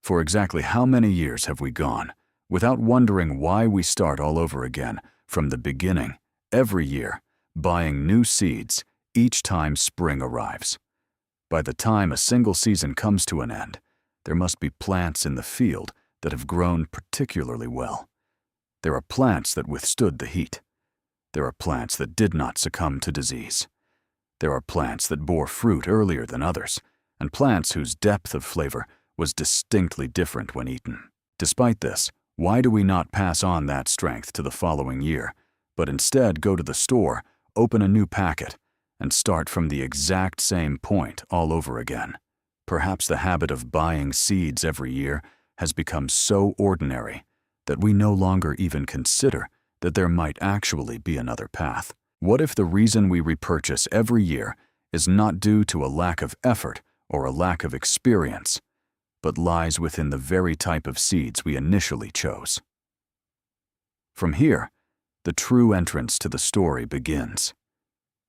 For exactly how many years have we gone without wondering why we start all over again from the beginning, every year, buying new seeds each time spring arrives? By the time a single season comes to an end, there must be plants in the field that have grown particularly well. There are plants that withstood the heat. There are plants that did not succumb to disease. There are plants that bore fruit earlier than others, and plants whose depth of flavor was distinctly different when eaten. Despite this, why do we not pass on that strength to the following year, but instead go to the store, open a new packet, and start from the exact same point all over again? Perhaps the habit of buying seeds every year has become so ordinary that we no longer even consider that there might actually be another path. What if the reason we repurchase every year is not due to a lack of effort or a lack of experience, but lies within the very type of seeds we initially chose? From here, the true entrance to the story begins.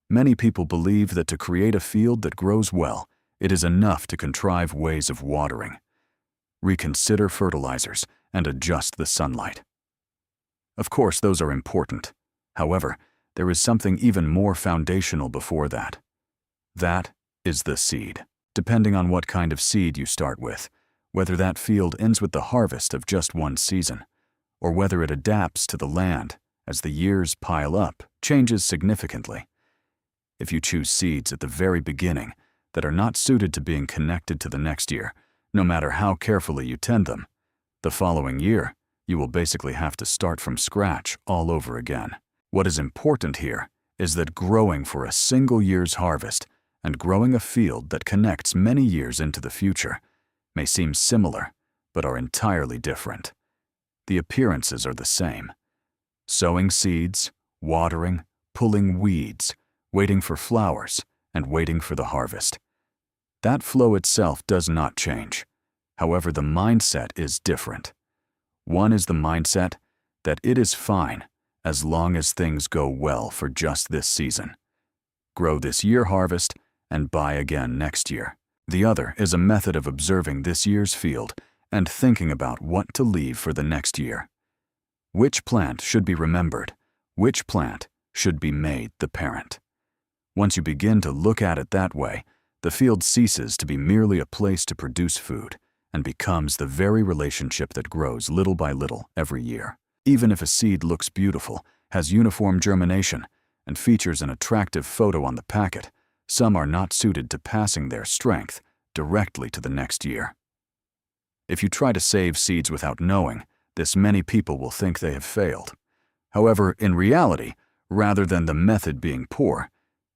Many people believe that to create a field that grows well, it is enough to contrive ways of watering, reconsider fertilizers, and adjust the sunlight. Of course, those are important. However, there is something even more foundational before that. That is the seed. Depending on what kind of seed you start with, whether that field ends with the harvest of just one season, or whether it adapts to the land as the years pile up, changes significantly. If you choose seeds at the very beginning that are not suited to being connected to the next year, no matter how carefully you tend them, the following year, you will basically have to start from scratch all over again. What is important here is that growing for a single year's harvest and growing a field that connects many years into the future may seem similar, but are entirely different. The appearances are the same. Sowing seeds, watering, pulling weeds, waiting for flowers, and waiting for the harvest. That flow itself does not change. However, the mindset is different. One is the mindset that it is fine as long as things go well for just this season. Grow this year harvest and buy again next year. The other is a method of observing this year's field and thinking about what to leave for the next year. Which plant should be remembered? Which plant should be made the parent? Once you begin to look at it that way, the field ceases to be merely a place to produce food and becomes the very relationship that grows little by little every year. Even if a seed looks beautiful, has uniform germination, and features an attractive photo on the packet, some are not suited to passing their strength directly to the next year. If you try to save seeds without knowing this, many people will think they have failed. However, in reality, rather than the method being poor,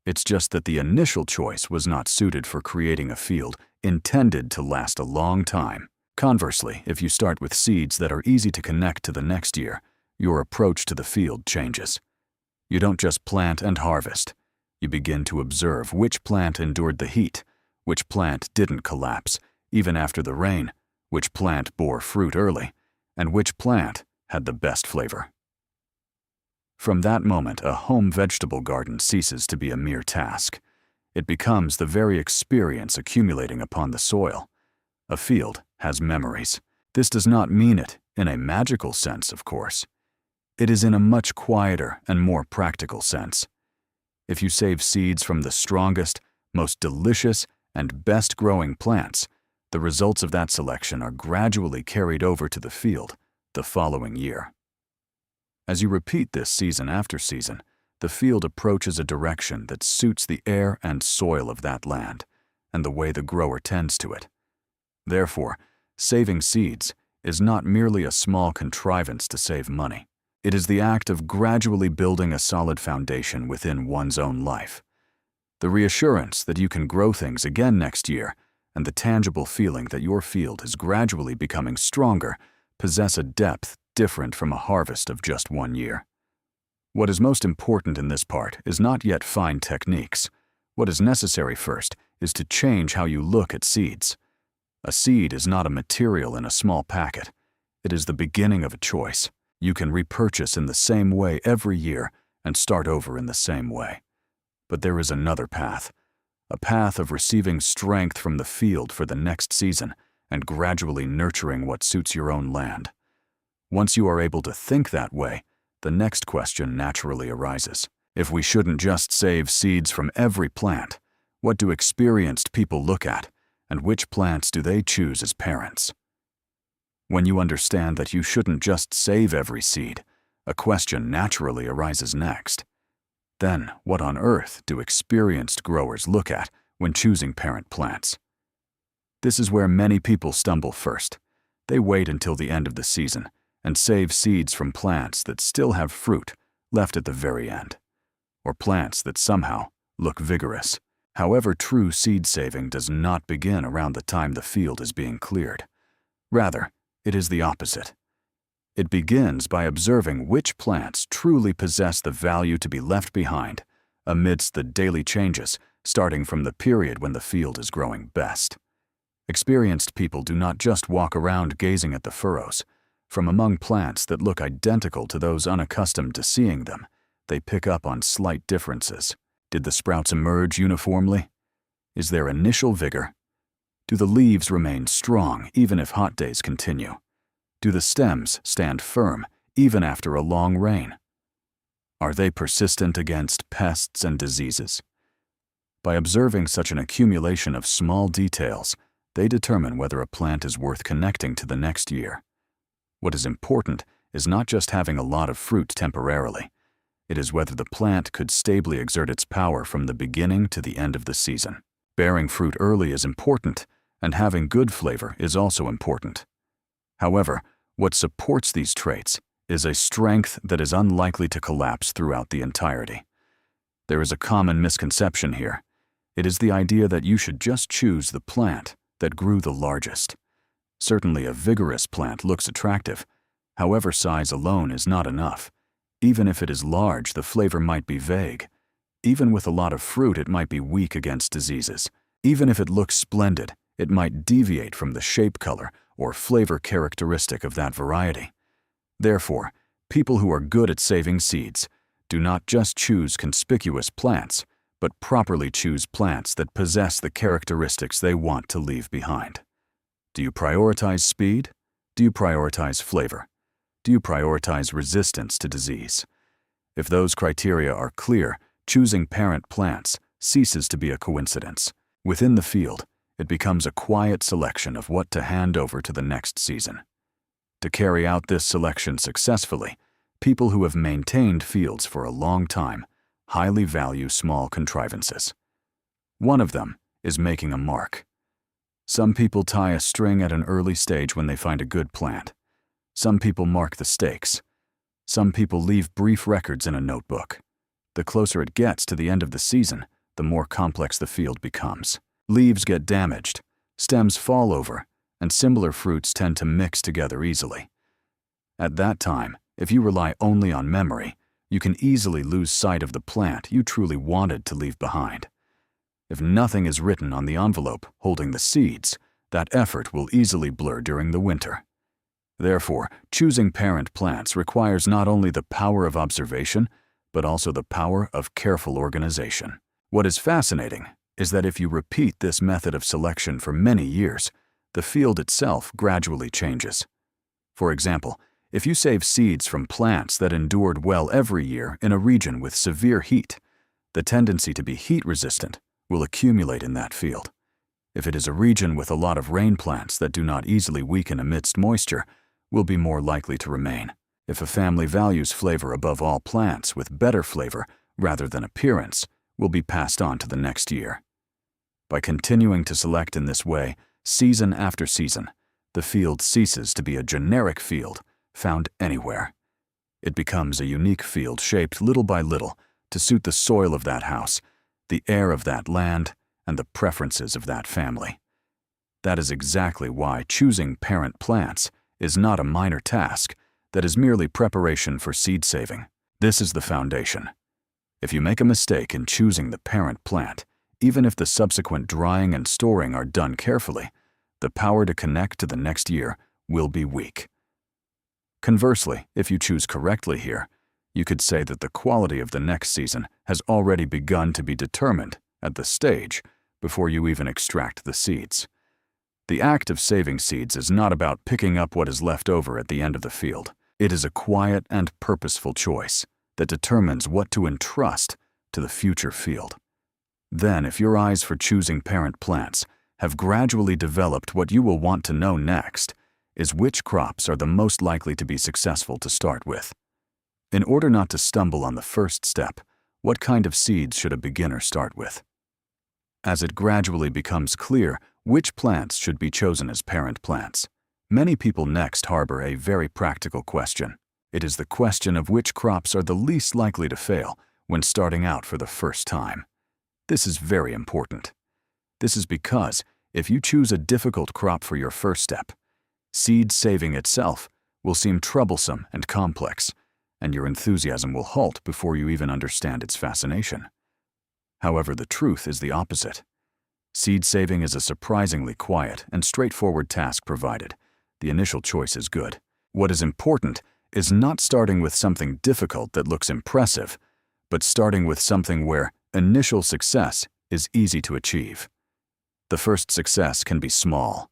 it's just that the initial choice was not suited for creating a field intended to last a long time. Conversely, if you start with seeds that are easy to connect to the next year, your approach to the field changes. You don't just plant and harvest. You begin to observe which plant endured the heat, which plant didn't collapse, even after the rain, which plant bore fruit early, and which plant had the best flavor. From that moment, a home vegetable garden ceases to be a mere task. It becomes the very experience accumulating upon the soil. A field has memories. This does not mean it in a magical sense, of course. It is in a much quieter and more practical sense. If you save seeds from the strongest, most delicious, and best-growing plants, the results of that selection are gradually carried over to the field the following year. As you repeat this season after season, the field approaches a direction that suits the air and soil of that land and the way the grower tends to it. Therefore, saving seeds is not merely a small contrivance to save money. It is the act of gradually building a solid foundation within one's own life. The reassurance that you can grow things again next year and the tangible feeling that your field is gradually becoming stronger possess a depth different from a harvest of just one year. What is most important in this part is not yet fine techniques. What is necessary first is to change how you look at seeds. A seed is not a material in a small packet. It is the beginning of a choice. You can repurchase in the same way every year and start over in the same way. But there is another path, a path of receiving strength from the field for the next season and gradually nurturing what suits your own land. Once you are able to think that way, the next question naturally arises. If we shouldn't just save seeds from every plant, what do experienced people look at, and which plants do they choose as parents? When you understand that you shouldn't just save every seed, a question naturally arises next. Then, what on earth do experienced growers look at when choosing parent plants? This is where many people stumble first. They wait until the end of the season and save seeds from plants that still have fruit left at the very end, or plants that somehow look vigorous. However, true seed saving does not begin around the time the field is being cleared. Rather, it is the opposite. It begins by observing which plants truly possess the value to be left behind amidst the daily changes starting from the period when the field is growing best. Experienced people do not just walk around gazing at the furrows. From among plants that look identical to those unaccustomed to seeing them, they pick up on slight differences. Did the sprouts emerge uniformly? Is there initial vigor? Do the leaves remain strong even if hot days continue? Do the stems stand firm even after a long rain? Are they persistent against pests and diseases? By observing such an accumulation of small details, they determine whether a plant is worth connecting to the next year. What is important is not just having a lot of fruit temporarily. It is whether the plant could stably exert its power from the beginning to the end of the season. Bearing fruit early is important, and having good flavor is also important. However, what supports these traits is a strength that is unlikely to collapse throughout the entirety. There is a common misconception here. It is the idea that you should just choose the plant that grew the largest. Certainly a vigorous plant looks attractive. However, size alone is not enough. Even if it is large, the flavor might be vague. Even with a lot of fruit, it might be weak against diseases. Even if it looks splendid, it might deviate from the shape, color, or flavor characteristic of that variety. Therefore, people who are good at saving seeds do not just choose conspicuous plants, but properly choose plants that possess the characteristics they want to leave behind. Do you prioritize speed? Do you prioritize flavor? Do you prioritize resistance to disease? If those criteria are clear, choosing parent plants ceases to be a coincidence. Within the field, it becomes a quiet selection of what to hand over to the next season. To carry out this selection successfully, people who have maintained fields for a long time highly value small contrivances. One of them is making a mark. Some people tie a string at an early stage when they find a good plant. Some people mark the stakes. Some people leave brief records in a notebook. The closer it gets to the end of the season, the more complex the field becomes. Leaves get damaged, stems fall over, and similar fruits tend to mix together easily. At that time, if you rely only on memory, you can easily lose sight of the plant you truly wanted to leave behind. If nothing is written on the envelope holding the seeds, that effort will easily blur during the winter. Therefore, choosing parent plants requires not only the power of observation, but also the power of careful organization. What is fascinating is that if you repeat this method of selection for many years, the field itself gradually changes. For example, if you save seeds from plants that endured well every year in a region with severe heat, the tendency to be heat-resistant will accumulate in that field. If it is a region with a lot of rain plants that do not easily weaken amidst moisture, will be more likely to remain. If a family values flavor above all, plants with better flavor rather than appearance will be passed on to the next year. By continuing to select in this way, season after season, the field ceases to be a generic field found anywhere. It becomes a unique field shaped little by little to suit the soil of that house, the air of that land, and the preferences of that family. That is exactly why choosing parent plants is not a minor task that is merely preparation for seed saving. This is the foundation. If you make a mistake in choosing the parent plant, even if the subsequent drying and storing are done carefully, the power to connect to the next year will be weak. Conversely, if you choose correctly here, you could say that the quality of the next season has already begun to be determined at the stage before you even extract the seeds. The act of saving seeds is not about picking up what is left over at the end of the field. It is a quiet and purposeful choice that determines what to entrust to the future field. Then, if your eyes for choosing parent plants have gradually developed, what you will want to know next is which crops are the most likely to be successful to start with. In order not to stumble on the first step, what kind of seeds should a beginner start with? As it gradually becomes clear which plants should be chosen as parent plants, many people next harbor a very practical question. It is the question of which crops are the least likely to fail when starting out for the first time. This is very important. This is because if you choose a difficult crop for your first step, seed saving itself will seem troublesome and complex, and your enthusiasm will halt before you even understand its fascination. However, the truth is the opposite. Seed saving is a surprisingly quiet and straightforward task provided the initial choice is good. What is important is not starting with something difficult that looks impressive, but starting with something where initial success is easy to achieve. The first success can be small.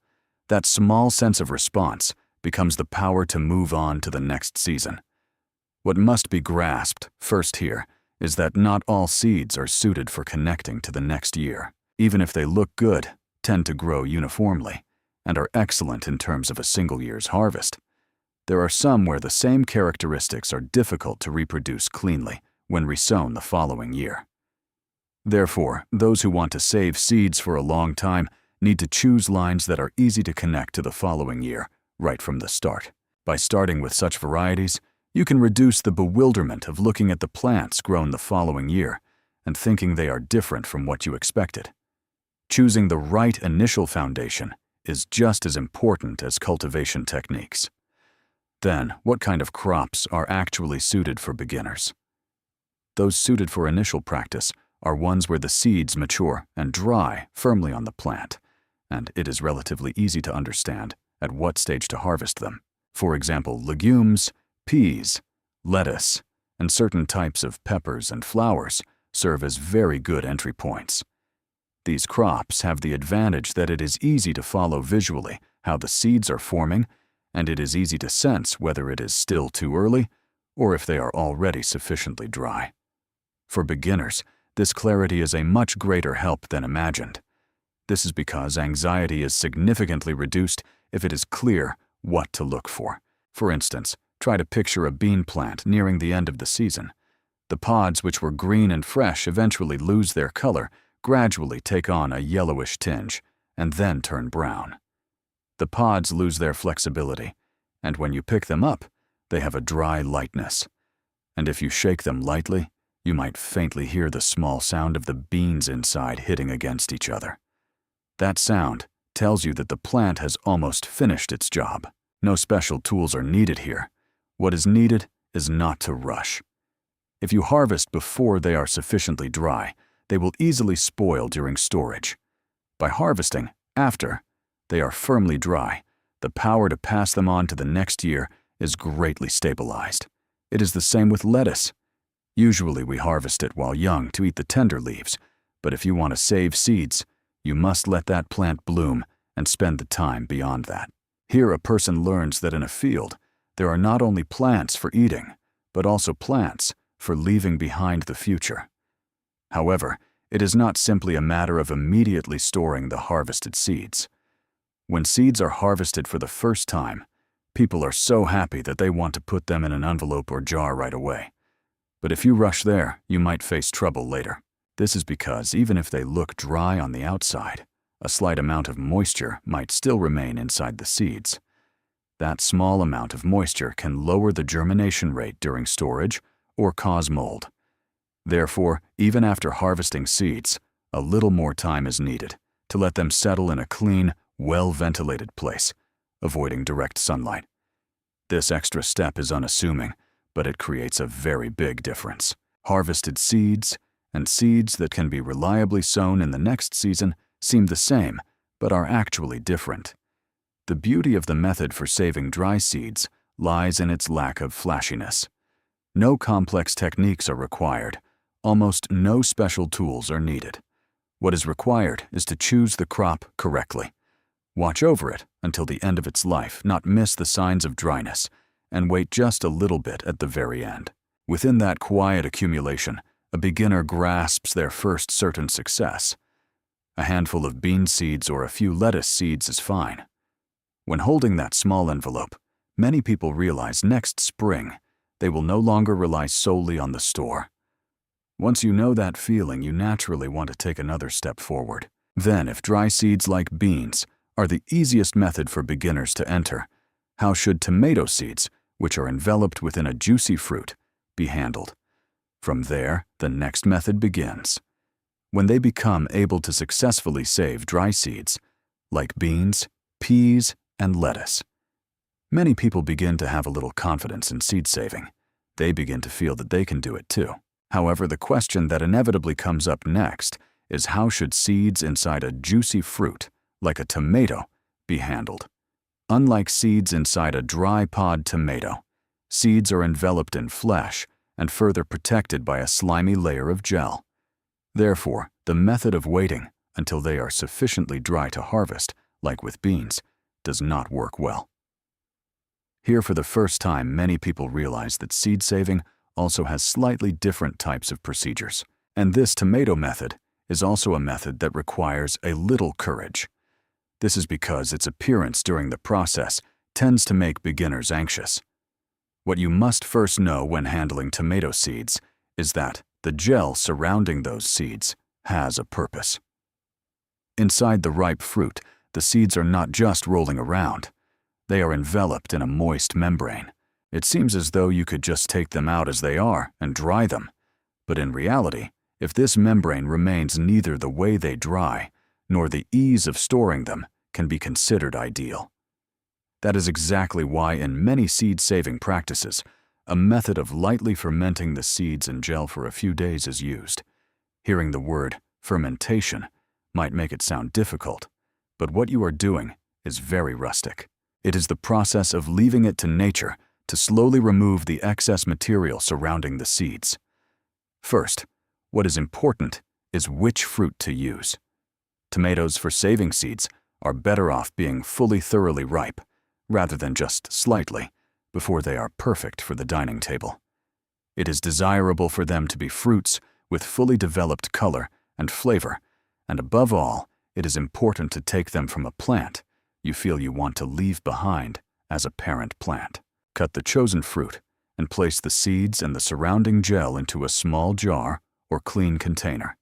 That small sense of response becomes the power to move on to the next season. What must be grasped first here is that not all seeds are suited for connecting to the next year. Even if they look good, tend to grow uniformly, and are excellent in terms of a single year's harvest, there are some where the same characteristics are difficult to reproduce cleanly when resown the following year. Therefore, those who want to save seeds for a long time need to choose lines that are easy to connect to the following year right from the start. By starting with such varieties, you can reduce the bewilderment of looking at the plants grown the following year and thinking they are different from what you expected. Choosing the right initial foundation is just as important as cultivation techniques. Then, what kind of crops are actually suited for beginners? Those suited for initial practice are ones where the seeds mature and dry firmly on the plant, and it is relatively easy to understand at what stage to harvest them. For example, legumes, peas, lettuce, and certain types of peppers and flowers serve as very good entry points. These crops have the advantage that it is easy to follow visually how the seeds are forming, and it is easy to sense whether it is still too early or if they are already sufficiently dry. For beginners, this clarity is a much greater help than imagined. This is because anxiety is significantly reduced if it is clear what to look for. For instance, try to picture a bean plant nearing the end of the season. The pods, which were green and fresh, eventually lose their color, gradually take on a yellowish tinge, and then turn brown. The pods lose their flexibility, and when you pick them up, they have a dry lightness. And if you shake them lightly, you might faintly hear the small sound of the beans inside hitting against each other. That sound tells you that the plant has almost finished its job. No special tools are needed here. What is needed is not to rush. If you harvest before they are sufficiently dry, they will easily spoil during storage. By harvesting after they are firmly dry, the power to pass them on to the next year is greatly stabilized. It is the same with lettuce. Usually we harvest it while young to eat the tender leaves, but if you want to save seeds, you must let that plant bloom and spend the time beyond that. Here a person learns that in a field, there are not only plants for eating, but also plants for leaving behind the future. However, it is not simply a matter of immediately storing the harvested seeds. When seeds are harvested for the first time, people are so happy that they want to put them in an envelope or jar right away. But if you rush there, you might face trouble later. This is because even if they look dry on the outside, a slight amount of moisture might still remain inside the seeds. That small amount of moisture can lower the germination rate during storage or cause mold. Therefore, even after harvesting seeds, a little more time is needed to let them settle in a clean, well-ventilated place, avoiding direct sunlight. This extra step is unassuming, but it creates a very big difference. Harvested seeds and seeds that can be reliably sown in the next season seem the same, but are actually different. The beauty of the method for saving dry seeds lies in its lack of flashiness. No complex techniques are required. Almost no special tools are needed. What is required is to choose the crop correctly. Watch over it until the end of its life, not miss the signs of dryness, and wait just a little bit at the very end. Within that quiet accumulation, a beginner grasps their first certain success. A handful of bean seeds or a few lettuce seeds is fine. When holding that small envelope, many people realize next spring they will no longer rely solely on the store. Once you know that feeling, you naturally want to take another step forward. Then, if dry seeds like beans are the easiest method for beginners to enter, how should tomato seeds, which are enveloped within a juicy fruit, be handled? From there, the next method begins. When they become able to successfully save dry seeds, like beans, peas, and lettuce, many people begin to have a little confidence in seed saving. They begin to feel that they can do it too. However, the question that inevitably comes up next is how should seeds inside a juicy fruit, like a tomato, be handled? Unlike seeds inside a dry pod tomato, seeds are enveloped in flesh and further protected by a slimy layer of gel. Therefore, the method of waiting until they are sufficiently dry to harvest, like with beans, does not work well. Here, for the first time, many people realize that seed saving also has slightly different types of procedures. And this tomato method is also a method that requires a little courage. This is because its appearance during the process tends to make beginners anxious. What you must first know when handling tomato seeds is that the gel surrounding those seeds has a purpose. Inside the ripe fruit, the seeds are not just rolling around. They are enveloped in a moist membrane. It seems as though you could just take them out as they are and dry them. But in reality, if this membrane remains, neither the way they dry nor the ease of storing them can be considered ideal. That is exactly why in many seed-saving practices, a method of lightly fermenting the seeds in gel for a few days is used. Hearing the word fermentation might make it sound difficult, but what you are doing is very rustic. It is the process of leaving it to nature to slowly remove the excess material surrounding the seeds. First, what is important is which fruit to use. Tomatoes for saving seeds are better off being fully thoroughly ripe, rather than just slightly, before they are perfect for the dining table. It is desirable for them to be fruits with fully developed color and flavor, and above all, it is important to take them from a plant you feel you want to leave behind as a parent plant. Cut the chosen fruit and place the seeds and the surrounding gel into a small jar or clean container.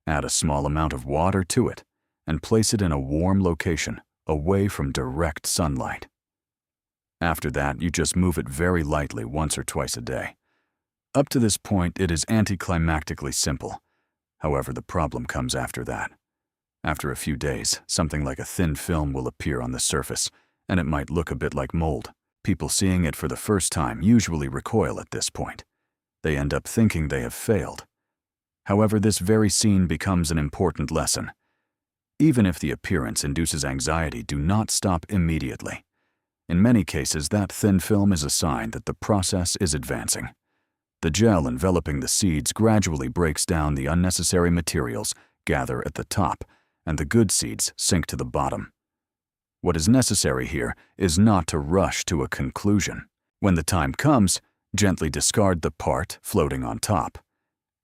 Add a small amount of water to it and place it in a warm location away from direct sunlight. After that, you just move it very lightly once or twice a day. Up to this point, it is anticlimactically simple. However, the problem comes after that. After a few days, something like a thin film will appear on the surface, and it might look a bit like mold. People seeing it for the first time usually recoil at this point. They end up thinking they have failed. However, this very scene becomes an important lesson. Even if the appearance induces anxiety, do not stop immediately. In many cases, that thin film is a sign that the process is advancing. The gel enveloping the seeds gradually breaks down the unnecessary materials, gather at the top, and the good seeds sink to the bottom. What is necessary here is not to rush to a conclusion. When the time comes, gently discard the part floating on top.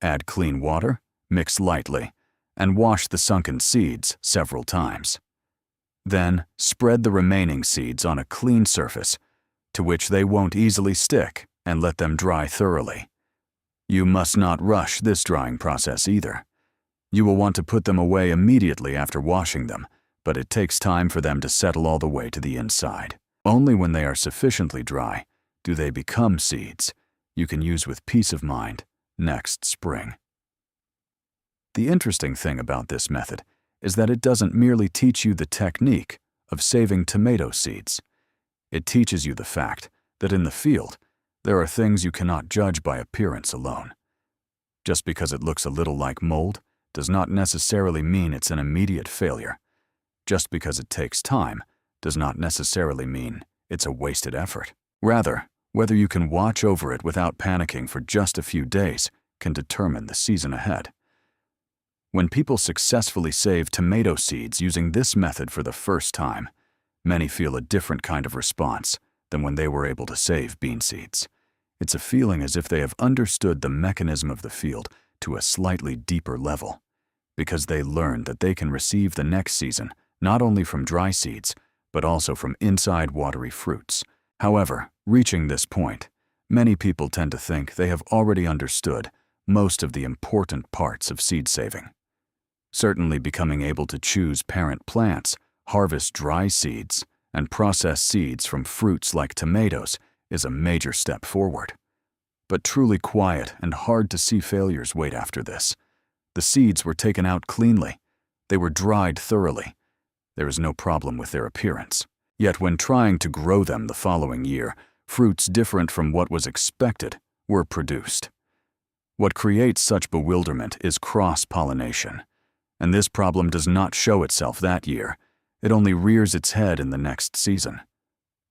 Add clean water, mix lightly, and wash the sunken seeds several times. Then, spread the remaining seeds on a clean surface, to which they won't easily stick, and let them dry thoroughly. You must not rush this drying process either. You will want to put them away immediately after washing them, but it takes time for them to settle all the way to the inside. Only when they are sufficiently dry do they become seeds you can use with peace of mind next spring. The interesting thing about this method is that it doesn't merely teach you the technique of saving tomato seeds. It teaches you the fact that in the field, there are things you cannot judge by appearance alone. Just because it looks a little like mold does not necessarily mean it's an immediate failure. Just because it takes time does not necessarily mean it's a wasted effort. Rather, whether you can watch over it without panicking for just a few days can determine the season ahead. When people successfully save tomato seeds using this method for the first time, many feel a different kind of response than when they were able to save bean seeds. It's a feeling as if they have understood the mechanism of the field to a slightly deeper level, because they learned that they can receive the next season not only from dry seeds, but also from inside watery fruits. However, reaching this point, many people tend to think they have already understood most of the important parts of seed saving. Certainly, becoming able to choose parent plants, harvest dry seeds, and process seeds from fruits like tomatoes is a major step forward. But truly quiet and hard to see failures wait after this. The seeds were taken out cleanly. They were dried thoroughly. There is no problem with their appearance. Yet when trying to grow them the following year, fruits different from what was expected were produced. What creates such bewilderment is cross-pollination. And this problem does not show itself that year. It only rears its head in the next season.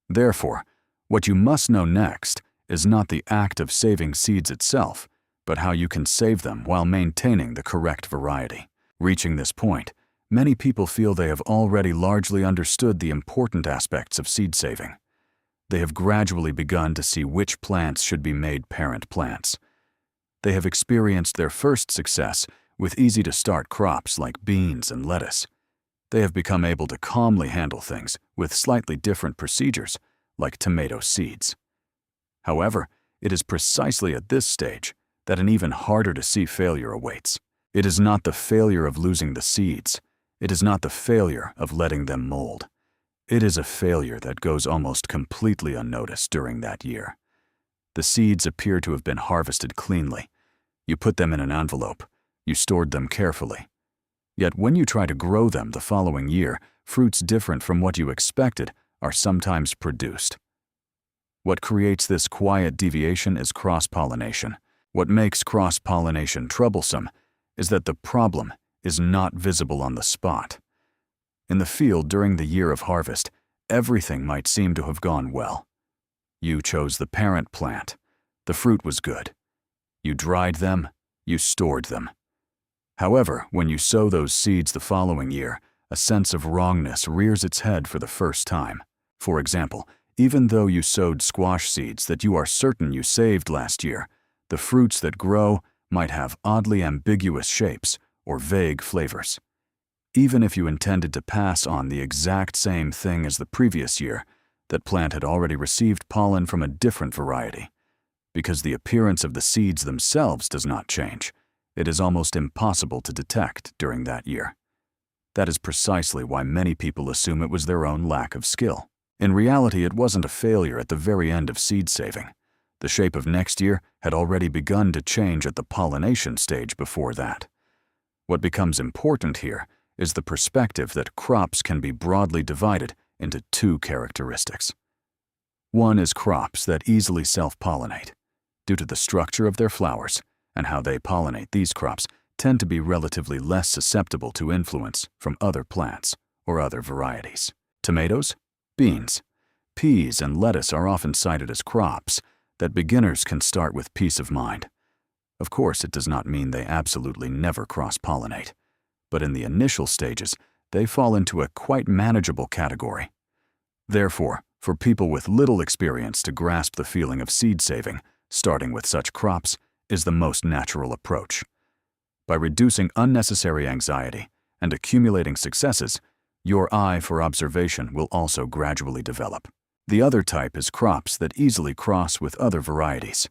Therefore, what you must know next is not the act of saving seeds itself, but how you can save them while maintaining the correct variety. Reaching this point, many people feel they have already largely understood the important aspects of seed saving. They have gradually begun to see which plants should be made parent plants. They have experienced their first success with easy-to-start crops like beans and lettuce. They have become able to calmly handle things with slightly different procedures, like tomato seeds. However, it is precisely at this stage that an even harder-to-see failure awaits. It is not the failure of losing the seeds. It is not the failure of letting them mold. It is a failure that goes almost completely unnoticed during that year. The seeds appear to have been harvested cleanly. You put them in an envelope. You stored them carefully. Yet when you try to grow them the following year, fruits different from what you expected are sometimes produced. What creates this quiet deviation is cross-pollination. What makes cross-pollination troublesome is that the problem is not visible on the spot. In the field during the year of harvest, everything might seem to have gone well. You chose the parent plant. The fruit was good. You dried them. You stored them. However, when you sow those seeds the following year, a sense of wrongness rears its head for the first time. For example, even though you sowed squash seeds that you are certain you saved last year, the fruits that grow might have oddly ambiguous shapes or vague flavors. Even if you intended to pass on the exact same thing as the previous year, that plant had already received pollen from a different variety. Because the appearance of the seeds themselves does not change, it is almost impossible to detect during that year. That is precisely why many people assume it was their own lack of skill. In reality, it wasn't a failure at the very end of seed saving. The shape of next year had already begun to change at the pollination stage before that. What becomes important here is the perspective that crops can be broadly divided into two characteristics. One is crops that easily self-pollinate. Due to the structure of their flowers and how they pollinate, these crops tend to be relatively less susceptible to influence from other plants or other varieties. Tomatoes, beans, peas, and lettuce are often cited as crops that beginners can start with peace of mind. Of course, it does not mean they absolutely never cross-pollinate, but in the initial stages, they fall into a quite manageable category. Therefore, for people with little experience to grasp the feeling of seed saving, starting with such crops is the most natural approach. By reducing unnecessary anxiety and accumulating successes, your eye for observation will also gradually develop. The other type is crops that easily cross with other varieties.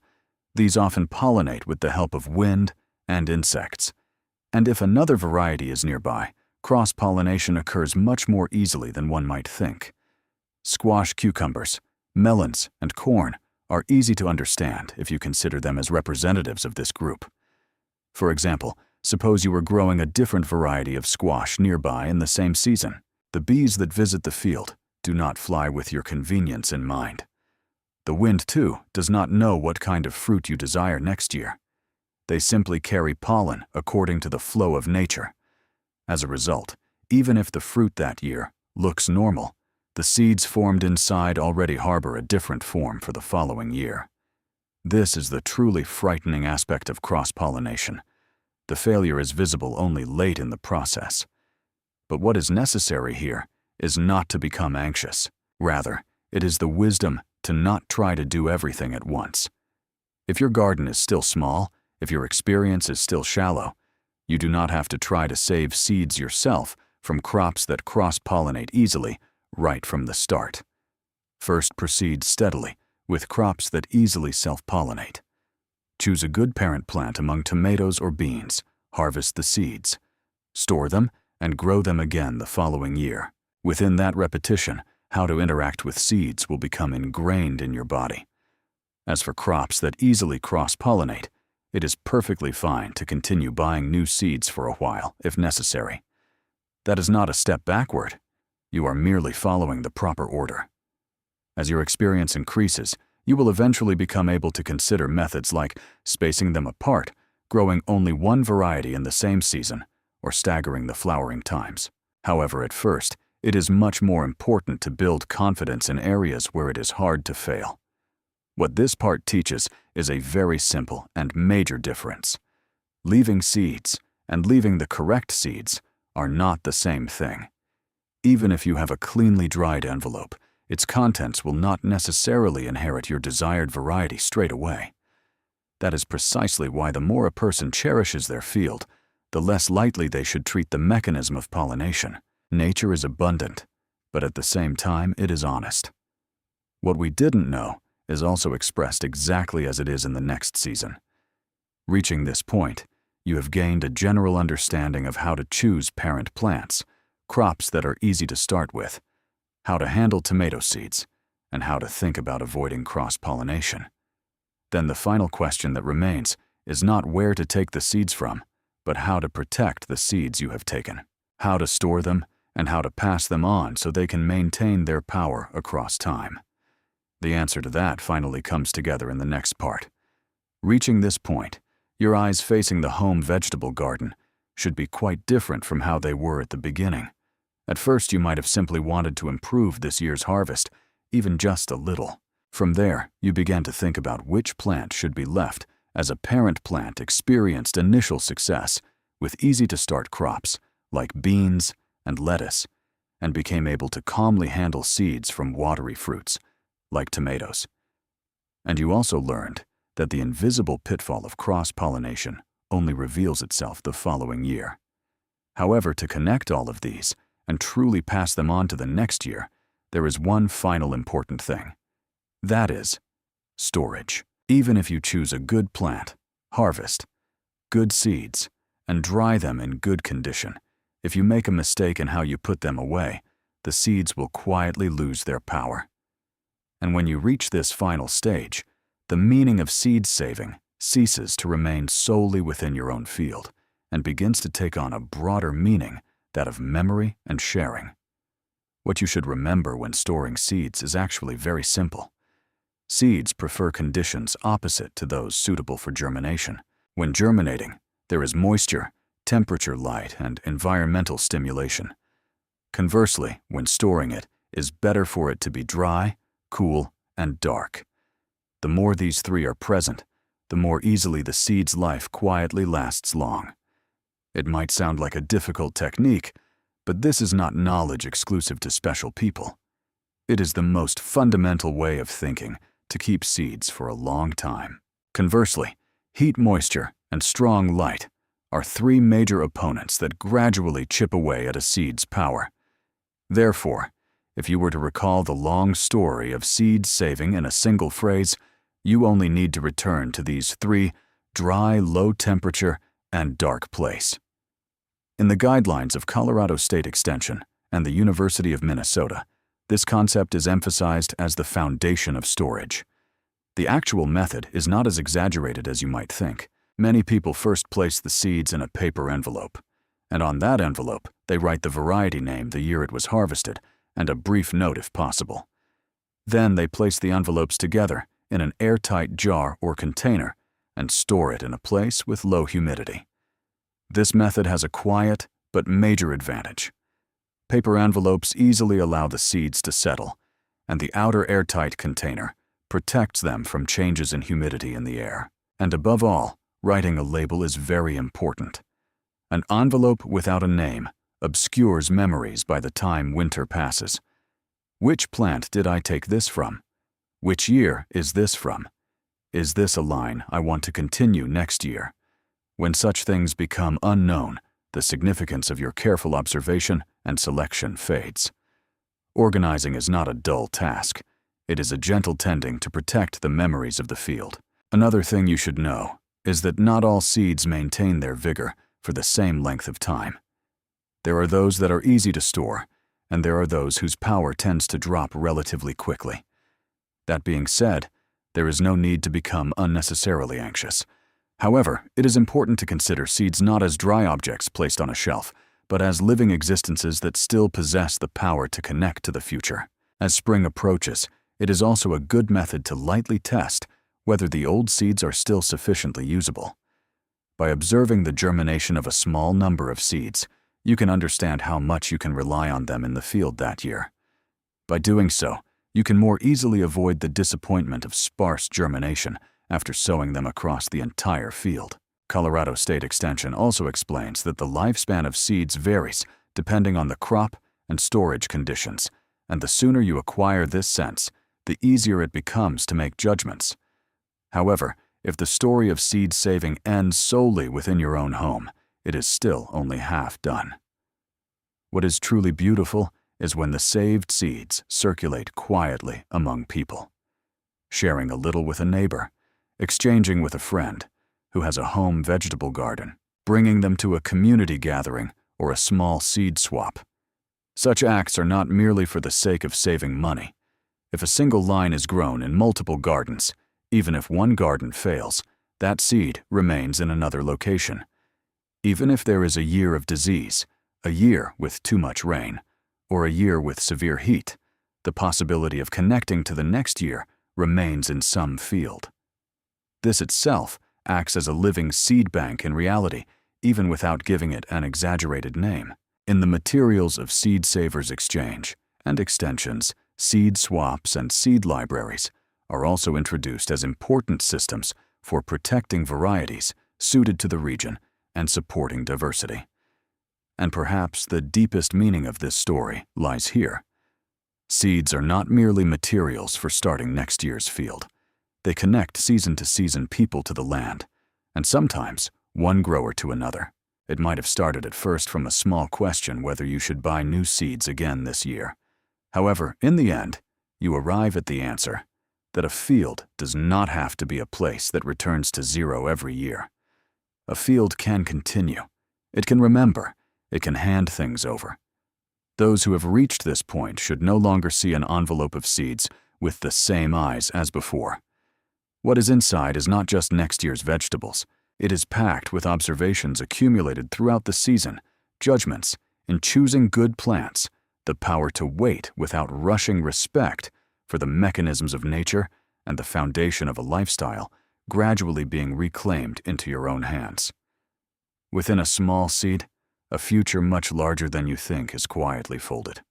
These often pollinate with the help of wind and insects. And if another variety is nearby, cross-pollination occurs much more easily than one might think. Squash cucumbers, melons, and corn are easy to understand if you consider them as representatives of this group. For example, suppose you were growing a different variety of squash nearby in the same season. The bees that visit the field do not fly with your convenience in mind. The wind, too, does not know what kind of fruit you desire next year. They simply carry pollen according to the flow of nature. As a result, even if the fruit that year looks normal, the seeds formed inside already harbor a different form for the following year. This is the truly frightening aspect of cross-pollination. The failure is visible only late in the process. But what is necessary here is not to become anxious. Rather, it is the wisdom to not try to do everything at once. If your garden is still small, if your experience is still shallow, you do not have to try to save seeds yourself from crops that cross-pollinate easily right from the start. First, proceed steadily with crops that easily self-pollinate. Choose a good parent plant among tomatoes or beans, harvest the seeds, store them, and grow them again the following year. Within that repetition, how to interact with seeds will become ingrained in your body. As for crops that easily cross-pollinate, it is perfectly fine to continue buying new seeds for a while, if necessary. That is not a step backward. You are merely following the proper order. As your experience increases, you will eventually become able to consider methods like spacing them apart, growing only one variety in the same season, or staggering the flowering times. However, at first, it is much more important to build confidence in areas where it is hard to fail. What this part teaches is a very simple and major difference. Leaving seeds and leaving the correct seeds are not the same thing. Even if you have a cleanly dried envelope, its contents will not necessarily inherit your desired variety straight away. That is precisely why the more a person cherishes their field, the less lightly they should treat the mechanism of pollination. Nature is abundant, but at the same time it is honest. What we didn't know is also expressed exactly as it is in the next season. Reaching this point, you have gained a general understanding of how to choose parent plants, crops that are easy to start with, how to handle tomato seeds, and how to think about avoiding cross-pollination. Then the final question that remains is not where to take the seeds from, but how to protect the seeds you have taken, how to store them, and how to pass them on so they can maintain their power across time. The answer to that finally comes together in the next part. Reaching this point, your eyes facing the home vegetable garden should be quite different from how they were at the beginning. At first, you might have simply wanted to improve this year's harvest, even just a little. From there, you began to think about which plant should be left as a parent plant experienced initial success with easy-to-start crops like beans and lettuce, and became able to calmly handle seeds from watery fruits like tomatoes. And you also learned that the invisible pitfall of cross-pollination only reveals itself the following year. However, to connect all of these and truly pass them on to the next year, there is one final important thing. That is storage. Even if you choose a good plant, harvest good seeds, and dry them in good condition, if you make a mistake in how you put them away, the seeds will quietly lose their power. And when you reach this final stage, the meaning of seed saving ceases to remain solely within your own field and begins to take on a broader meaning, that of memory and sharing. What you should remember when storing seeds is actually very simple. Seeds prefer conditions opposite to those suitable for germination. When germinating, there is moisture, temperature, light, and environmental stimulation. Conversely, when storing it is better for it to be dry, cool, and dark. The more these three are present, the more easily the seed's life quietly lasts long. It might sound like a difficult technique, but this is not knowledge exclusive to special people. It is the most fundamental way of thinking to keep seeds for a long time. Conversely, heat, moisture, and strong light are three major opponents that gradually chip away at a seed's power. Therefore, if you were to recall the long story of seed saving in a single phrase, you only need to return to these three: dry, low temperature, and dark place. In the guidelines of Colorado State Extension and the University of Minnesota, this concept is emphasized as the foundation of storage. The actual method is not as exaggerated as you might think. Many people first place the seeds in a paper envelope, and on that envelope, they write the variety name, the year it was harvested, and a brief note if possible. Then they place the envelopes together in an airtight jar or container and store it in a place with low humidity. This method has a quiet but major advantage. Paper envelopes easily allow the seeds to settle, and the outer airtight container protects them from changes in humidity in the air. And above all, writing a label is very important. An envelope without a name obscures memories by the time winter passes. Which plant did I take this from? Which year is this from? Is this a line I want to continue next year? When such things become unknown, the significance of your careful observation and selection fades. Organizing is not a dull task. It is a gentle tending to protect the memories of the field. Another thing you should know is that not all seeds maintain their vigor for the same length of time. There are those that are easy to store, and there are those whose power tends to drop relatively quickly. That being said, there is no need to become unnecessarily anxious. However, it is important to consider seeds not as dry objects placed on a shelf, but as living existences that still possess the power to connect to the future. As spring approaches, it is also a good method to lightly test whether the old seeds are still sufficiently usable. By observing the germination of a small number of seeds, you can understand how much you can rely on them in the field that year. By doing so, you can more easily avoid the disappointment of sparse germination after sowing them across the entire field. Colorado State Extension also explains that the lifespan of seeds varies depending on the crop and storage conditions, and the sooner you acquire this sense, the easier it becomes to make judgments. However, if the story of seed saving ends solely within your own home, it is still only half done. What is truly beautiful is when the saved seeds circulate quietly among people. Sharing a little with a neighbor, exchanging with a friend who has a home vegetable garden, bringing them to a community gathering or a small seed swap. Such acts are not merely for the sake of saving money. If a single line is grown in multiple gardens, even if one garden fails, that seed remains in another location. Even if there is a year of disease, a year with too much rain, or a year with severe heat, the possibility of connecting to the next year remains in some field. This itself acts as a living seed bank in reality, even without giving it an exaggerated name. In the materials of Seed Savers Exchange and Extensions, seed swaps and seed libraries are also introduced as important systems for protecting varieties suited to the region and supporting diversity. And perhaps the deepest meaning of this story lies here. Seeds are not merely materials for starting next year's field. They connect season-to-season people to the land, and sometimes one grower to another. It might have started at first from a small question whether you should buy new seeds again this year. However, in the end, you arrive at the answer that a field does not have to be a place that returns to zero every year. A field can continue. It can remember. It can hand things over. Those who have reached this point should no longer see an envelope of seeds with the same eyes as before. What is inside is not just next year's vegetables. It is packed with observations accumulated throughout the season, judgments in choosing good plants, the power to wait without rushing, respect for the mechanisms of nature, and the foundation of a lifestyle gradually being reclaimed into your own hands. Within a small seed, a future much larger than you think is quietly folded.